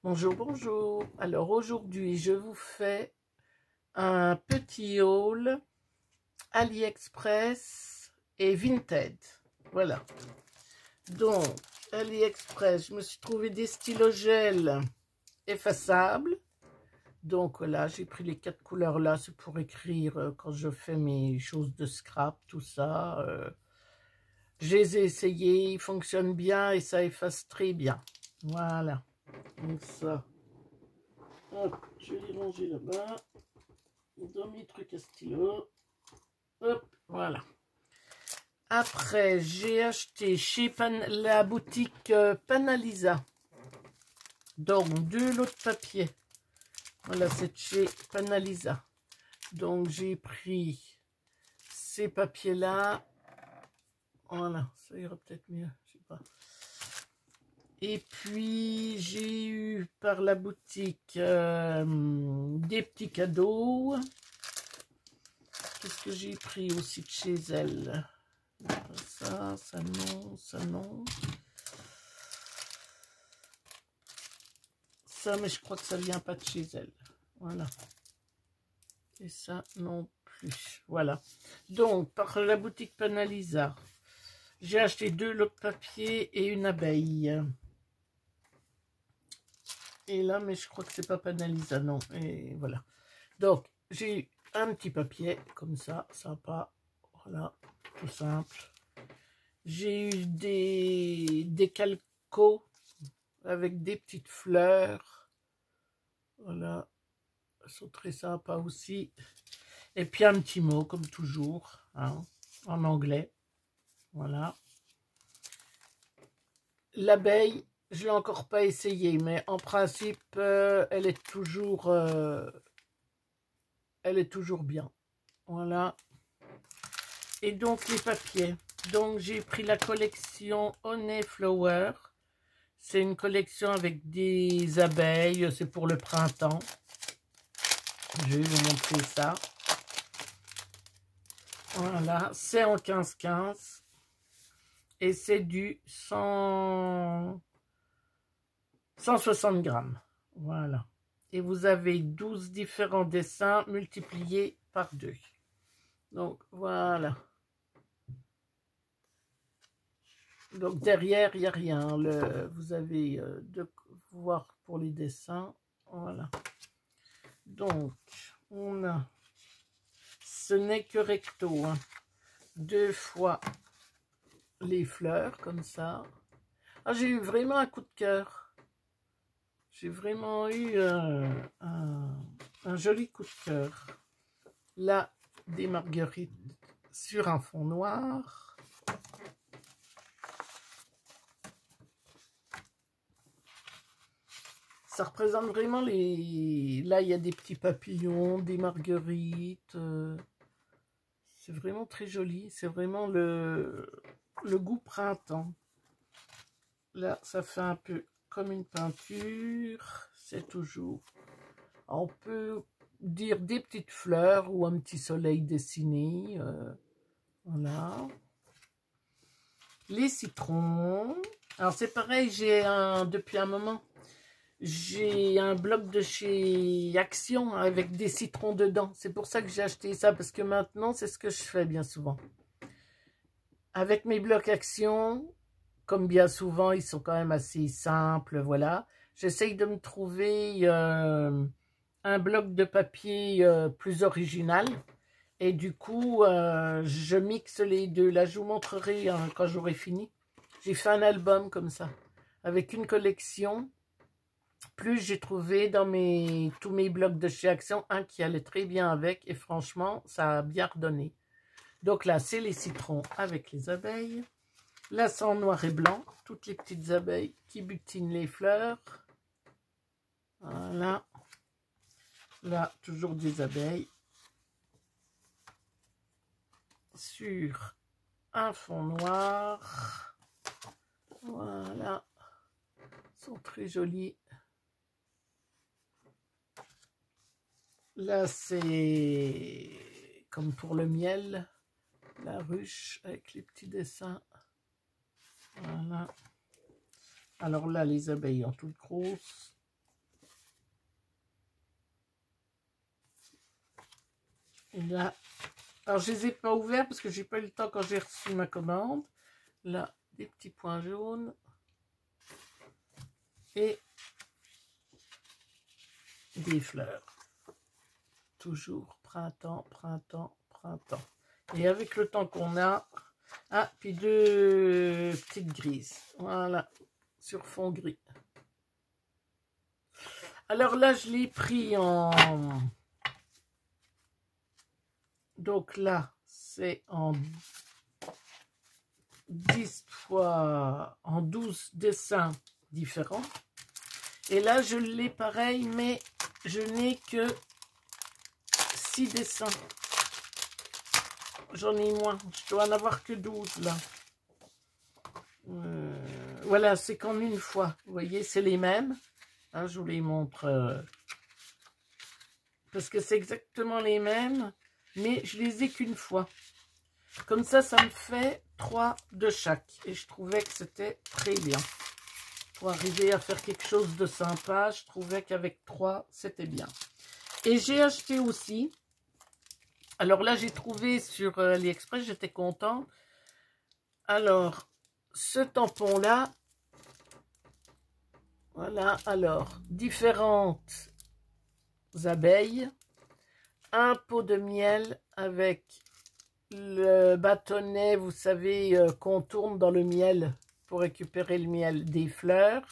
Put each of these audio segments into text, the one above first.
Bonjour, bonjour. Alors aujourd'hui, je vous fais un petit haul AliExpress et Vinted. Voilà. Donc, AliExpress, je me suis trouvé des stylos gel effaçables. Donc voilà, j'ai pris les 4 couleurs là, c'est pour écrire quand je fais mes choses de scrap, tout ça. Je les ai essayés, ils fonctionnent bien et ça efface très bien. Voilà. Donc ça. Hop, je vais les ranger là-bas, dans mes trucs à stylo. Hop, voilà. Après, j'ai acheté chez la boutique Panalisa. Donc, 2 lots de papier. Voilà, c'est chez Panalisa. Donc, j'ai pris ces papiers-là. Voilà, ça ira peut-être mieux, je sais pas. Et puis, j'ai eu par la boutique des petits cadeaux. Qu'est-ce que j'ai pris aussi de chez elle? Ça non, ça non. Ça, mais je crois que ça vient pas de chez elle. Voilà. Et ça non plus. Voilà. Donc, par la boutique Panalisa, j'ai acheté 2 lots de papier et une abeille. Et là, mais je crois que c'est pas Panalisa, non. Et voilà. Donc, j'ai eu un petit papier, comme ça, sympa. Voilà, tout simple. J'ai eu des calcos avec des petites fleurs. Voilà, elles sont très sympas aussi. Et puis un petit mot, comme toujours, hein, en anglais. Voilà. L'abeille, je ne l'ai encore pas essayé, mais en principe, elle est toujours bien. Voilà. Et donc, les papiers. Donc, j'ai pris la collection Honey Flower. C'est une collection avec des abeilles. C'est pour le printemps. Je vais vous montrer ça. Voilà. C'est en 15-15. Et c'est du 160 grammes. Voilà. Et vous avez 12 différents dessins multipliés par 2. Donc, voilà. Donc, derrière, il n'y a rien. Vous avez de voir pour les dessins. Voilà. Donc, on a... Ce n'est que recto. Hein. 2 fois les fleurs, comme ça. Ah, j'ai eu vraiment un coup de cœur. J'ai vraiment eu un joli coup de cœur. Là, des marguerites sur un fond noir. Ça représente vraiment les... Là, il y a des petits papillons, des marguerites. C'est vraiment très joli. C'est vraiment le goût printemps. Là, ça fait un peu comme une peinture. C'est toujours... On peut dire des petites fleurs ou un petit soleil dessiné. Voilà. Les citrons. Alors, c'est pareil, depuis un moment, j'ai un bloc de chez Action avec des citrons dedans. C'est pour ça que j'ai acheté ça, parce que maintenant, c'est ce que je fais bien souvent. Avec mes blocs Action, comme bien souvent, ils sont quand même assez simples, voilà. J'essaye de me trouver un bloc de papier plus original. Et du coup, je mixe les deux. Là, je vous montrerai quand j'aurai fini. J'ai fait un album comme ça, avec une collection. Plus j'ai trouvé dans tous mes blocs de chez Action, un qui allait très bien avec. Et franchement, ça a bien redonné. Donc là, c'est les citrons avec les abeilles. Là, c'est en noir et blanc. Toutes les petites abeilles qui butinent les fleurs. Voilà. Là, toujours des abeilles. Sur un fond noir. Voilà. Ils sont très jolis. Là, c'est comme pour le miel. La ruche avec les petits dessins. Voilà. Alors là, les abeilles en toutes grosses. Là, alors je les ai pas ouverts parce que j'ai pas eu le temps quand j'ai reçu ma commande. Là, des petits points jaunes. Et des fleurs. Toujours printemps, printemps, printemps. Et avec le temps qu'on a... Ah, puis deux petites grises. Voilà, sur fond gris. Alors là, je l'ai pris en... Donc là, c'est en 10 fois... en 12 dessins différents. Et là, je l'ai pareil, mais je n'ai que 6 dessins. J'en ai moins. Je dois en avoir que 12 là. Voilà, c'est qu'en une fois. Vous voyez, c'est les mêmes. Hein, je vous les montre. Parce que c'est exactement les mêmes. Mais je les ai qu'une fois. Comme ça me fait 3 de chaque. Et je trouvais que c'était très bien. Pour arriver à faire quelque chose de sympa, je trouvais qu'avec 3, c'était bien. Et j'ai acheté aussi... Alors là, j'ai trouvé sur AliExpress, j'étais contente. Alors, ce tampon-là, voilà, alors, différentes abeilles, un pot de miel avec le bâtonnet, vous savez, qu'on tourne dans le miel pour récupérer le miel des fleurs.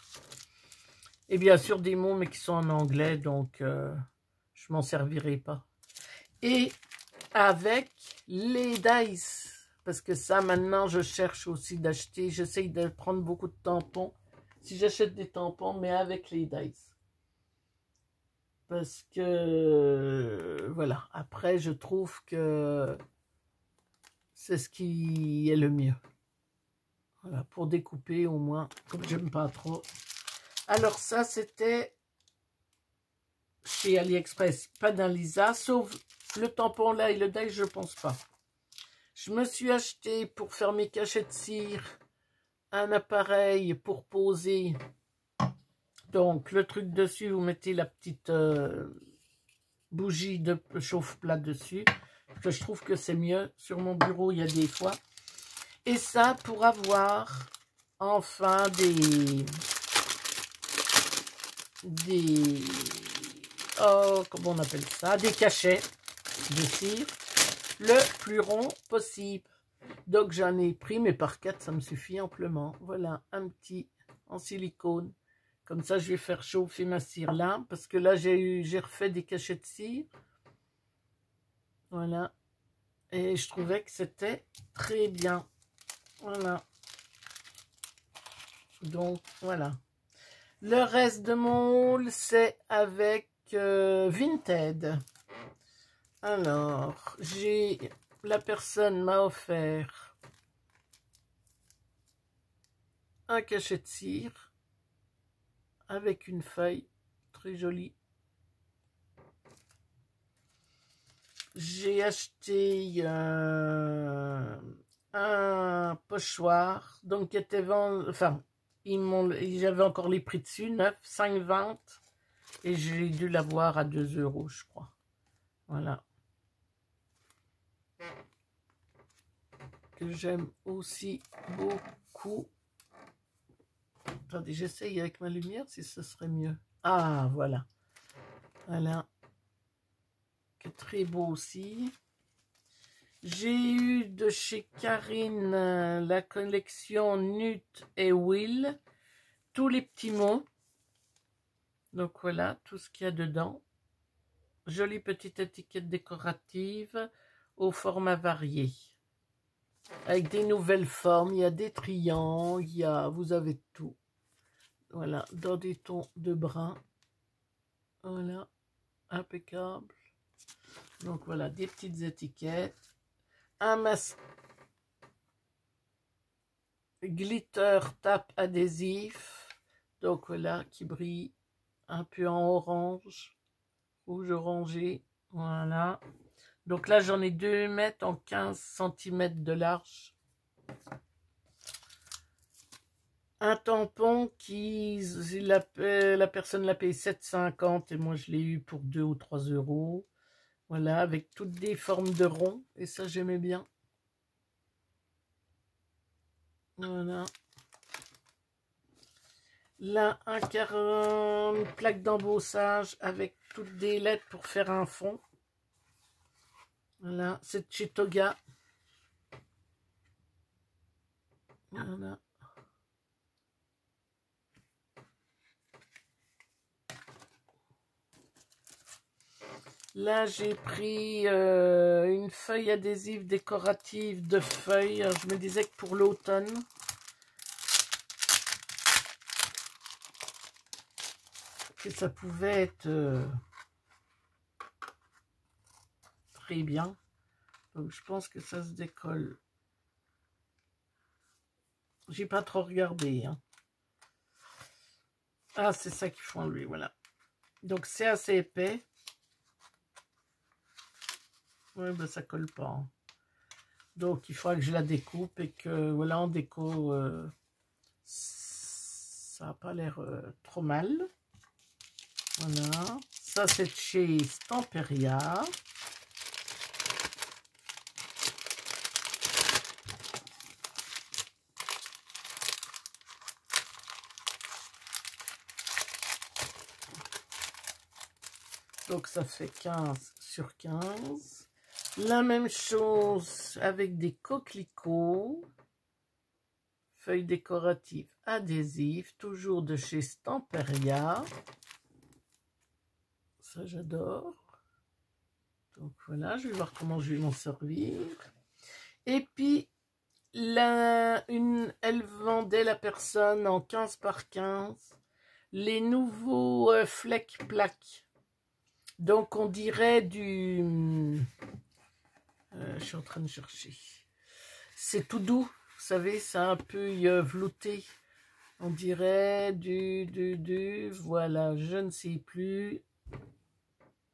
Et bien sûr des mots, mais qui sont en anglais, donc je m'en servirai pas. Et avec les dice, parce que ça maintenant je cherche aussi d'acheter, j'essaye de prendre beaucoup de tampons, si j'achète des tampons, mais avec les dice. Parce que, voilà, après je trouve que c'est ce qui est le mieux. Voilà, pour découper au moins, comme j'aime pas trop. Alors ça c'était chez AliExpress, pas dans Lisa, sauf le tampon là et le dice, je pense pas. Je me suis acheté pour faire mes cachets de cire un appareil pour poser. Donc le truc dessus, vous mettez la petite bougie de chauffe-plat dessus. Que je trouve que c'est mieux. Sur mon bureau, il y a des fois. Et ça pour avoir enfin oh, comment on appelle ça? Des cachets de cire le plus rond possible. Donc j'en ai pris, mais par 4 ça me suffit amplement. Voilà, un petit en silicone. Comme ça je vais faire chauffer ma cire là, parce que là j'ai refait des cachets de cire. Voilà. Et je trouvais que c'était très bien. Voilà. Donc voilà. Le reste de mon haul, c'est avec Vinted. Alors, la personne m'a offert un cachet de cire avec une feuille très jolie. J'ai acheté un pochoir, donc qui était vendu, enfin, j'avais encore les prix dessus, 9, 5,20, et j'ai dû l'avoir à 2 €, je crois. Voilà. Que j'aime aussi beaucoup. Attendez, j'essaye avec ma lumière si ce serait mieux. Ah, voilà. Voilà. Que très beau aussi. J'ai eu de chez Karine la collection Nut et Will. Tous les petits mots. Donc voilà, tout ce qu'il y a dedans. Jolie petite étiquette décorative au format varié. Avec des nouvelles formes, il y a des triangles, vous avez tout. Voilà, dans des tons de brun. Voilà, impeccable. Donc voilà, des petites étiquettes. Un masque glitter tape adhésif. Donc voilà, qui brille un peu en orange, rouge orangé. Voilà. Donc là, j'en ai 2 mètres en 15 cm de large. Un tampon qui, la personne l'a payé 7,50 et moi je l'ai eu pour 2 ou 3 €. Voilà, avec toutes des formes de ronds. Et ça, j'aimais bien. Voilà. Là, une plaque d'embossage avec toutes des lettres pour faire un fond. Voilà, c'est de chez Toga. Voilà. Là, j'ai pris une feuille adhésive décorative de feuilles. Je me disais que pour l'automne, que ça pouvait être très bien. Donc, je pense que ça se décolle. J'ai pas trop regardé. Hein. Ah, c'est ça qu'il faut enlever, voilà. Donc, c'est assez épais. Oui, ben ça colle pas. Hein. Donc, il faudra que je la découpe et que, voilà, en déco, ça n'a pas l'air trop mal. Voilà. Ça, c'est de chez Stamperia. Donc, ça fait 15 sur 15. La même chose avec des coquelicots. Feuilles décoratives adhésives, toujours de chez Stamperia. Ça, j'adore. Donc, voilà, je vais voir comment je vais m'en servir. Et puis, elle vendait la personne en 15 par 15 les nouveaux fleck plaques. Donc, on dirait du... je suis en train de chercher. C'est tout doux, vous savez, c'est un peu velouté. On dirait voilà, je ne sais plus.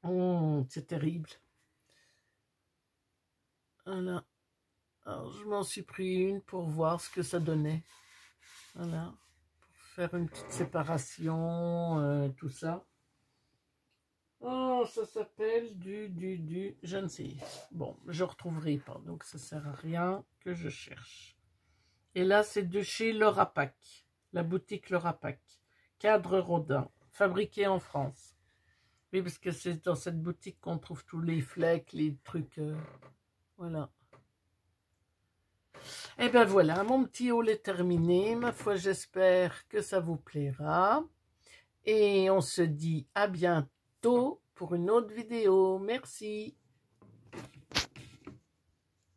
Oh, c'est terrible. Voilà. Alors, je m'en suis pris une pour voir ce que ça donnait. Voilà. Pour faire une petite séparation, tout ça. Oh, ça s'appelle je ne sais. Bon, je ne retrouverai pas, donc ça sert à rien que je cherche. Et là, c'est de chez Laura Pack, la boutique Laura Pack. Cadre Rodin, fabriqué en France. Oui, parce que c'est dans cette boutique qu'on trouve tous les flecks, les trucs. Voilà. Et ben voilà, mon petit haul est terminé. Ma foi, j'espère que ça vous plaira. Et on se dit à bientôt pour une autre vidéo. Merci.